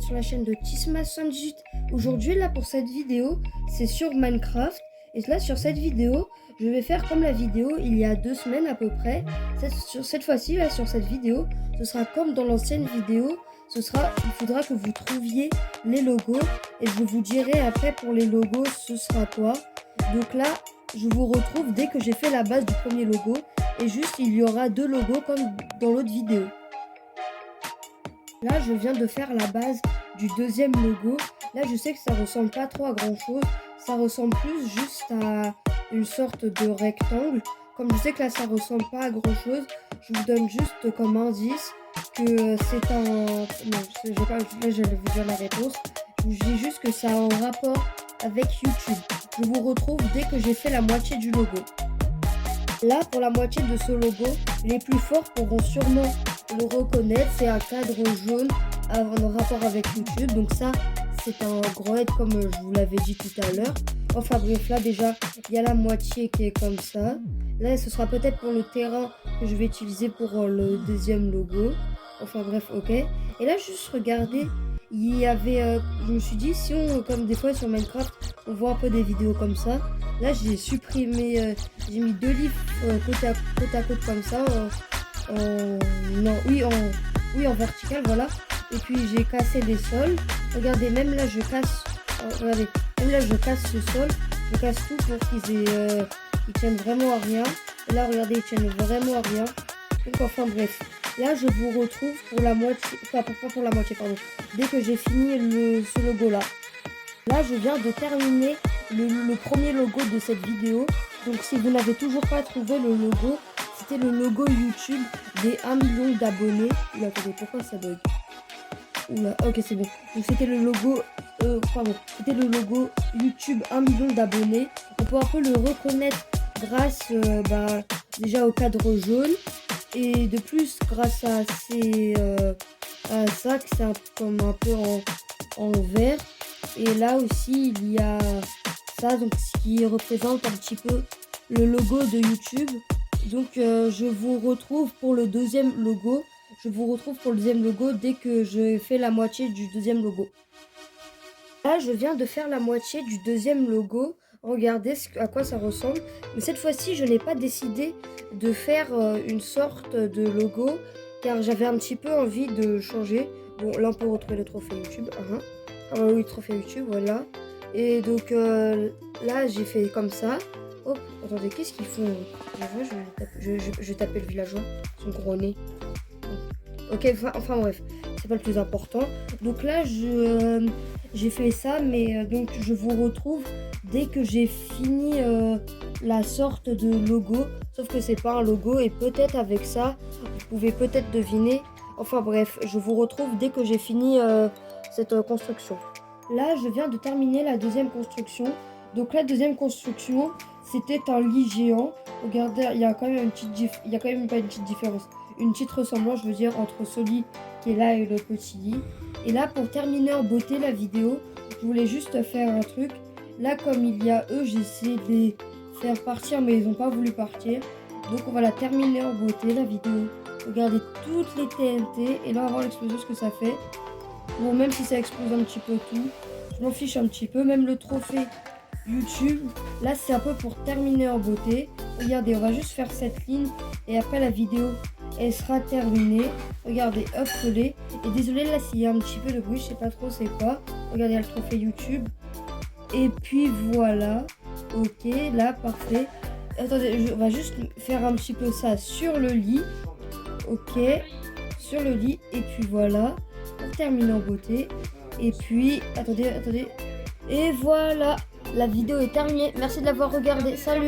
sur la chaîne de Tisma78. Aujourd'hui, là, pour cette vidéo, c'est sur Minecraft. Et là, sur cette vidéo, je vais faire comme la vidéo il y a 2 semaines à peu près. Cette fois-ci, là, sur cette vidéo, ce sera comme dans l'ancienne vidéo. Il faudra que vous trouviez les logos. Et je vous dirai après pour les logos, ce sera quoi. Donc là, je vous retrouve dès que j'ai fait la base du premier logo. Et juste, il y aura 2 logos comme dans l'autre vidéo. Là, je viens de faire la base du deuxième logo. Là, je sais que ça ressemble pas trop à grand chose. Ça ressemble plus juste à une sorte de rectangle. Comme je sais que là, ça ressemble pas à grand chose, je vous donne juste comme indice que c'est un... Non, là, je vais vous dire la réponse. Je vous dis juste que ça a un rapport avec YouTube. Je vous retrouve dès que j'ai fait la moitié du logo. Là, pour la moitié de ce logo, les plus forts pourront sûrement le reconnaître. C'est un cadre jaune en rapport avec YouTube. Donc ça, c'est un grand aide comme je vous l'avais dit tout à l'heure. Enfin bref, là déjà, il y a la moitié qui est comme ça. Là, ce sera peut-être pour le terrain que je vais utiliser pour le deuxième logo. Enfin bref, ok. Et là, juste regardez, il y avait... je me suis dit, si on, comme des fois sur Minecraft, on voit un peu des vidéos comme ça. Là, j'ai supprimé, j'ai mis 2 livres côte à côte comme ça, en vertical, voilà. Et puis j'ai cassé les sols. Regardez, même là, je casse, regardez, même là, je casse ce sol, je casse tout pour qu'ils tiennent vraiment à rien. Et là, regardez, ils tiennent vraiment à rien. Donc enfin bref, là, je vous retrouve pour la moitié, enfin pas pour la moitié, pardon. Dès que j'ai fini ce logo là. Là, je viens de terminer le premier logo de cette vidéo. Donc, si vous n'avez toujours pas trouvé le logo, c'était le logo YouTube des 1 million d'abonnés. Oula, attendez, pourquoi ça bug? Oula, ok, c'est bon. Donc, c'était le logo, c'était le logo YouTube 1 million d'abonnés. On peut un peu le reconnaître grâce, déjà au cadre jaune. Et de plus, grâce à ça, que c'est comme un peu en vert. Et là aussi, il y a ça, donc ce qui représente un petit peu le logo de YouTube. Donc, je vous retrouve pour le deuxième logo. Je vous retrouve pour le deuxième logo dès que je fais la moitié du deuxième logo. Là, je viens de faire la moitié du deuxième logo. Regardez à quoi ça ressemble. Mais cette fois-ci, je n'ai pas décidé de faire une sorte de logo, car j'avais un petit peu envie de changer. Bon, là, on peut retrouver le trophée YouTube. Ah oui, trophée YouTube, voilà. Et donc là, j'ai fait comme ça. Oh, attendez, qu'est-ce qu'ils font? Je vais taper le villageois, son gros nez. Ok, enfin bref, c'est pas le plus important. Donc là, j'ai fait ça, mais donc je vous retrouve dès que j'ai fini la sorte de logo. Sauf que c'est pas un logo, et peut-être avec ça, vous pouvez peut-être deviner. Enfin bref, je vous retrouve dès que j'ai fini cette construction. Là, je viens de terminer la deuxième construction. Donc la deuxième construction, c'était un lit géant. Regardez, il y a quand même pas une petite différence, une petite ressemblance, je veux dire, entre ce lit qui est là et le petit lit. Et là, pour terminer en beauté la vidéo, je voulais juste faire un truc. Là, comme il y a eux, j'ai essayé de les faire partir, mais ils n'ont pas voulu partir. Donc on va la terminer en beauté la vidéo. Regardez toutes les TNT, et là on va voir l'explosion, ce que ça fait. Bon, même si ça explose un petit peu tout, je m'en fiche un petit peu. Même le trophée YouTube, là c'est un peu pour terminer en beauté. Regardez, on va juste faire cette ligne et après la vidéo elle sera terminée. Regardez, hop, collé. Et désolé là s'il y a un petit peu de bruit, je sais pas trop c'est quoi. Regardez, il y a le trophée YouTube. Et puis voilà, ok, là parfait. Attendez, on va juste faire un petit peu ça sur le lit. Ok, sur le lit, et puis voilà, pour terminer en beauté. Et puis, attendez, et voilà, la vidéo est terminée. Merci de l'avoir regardé, salut.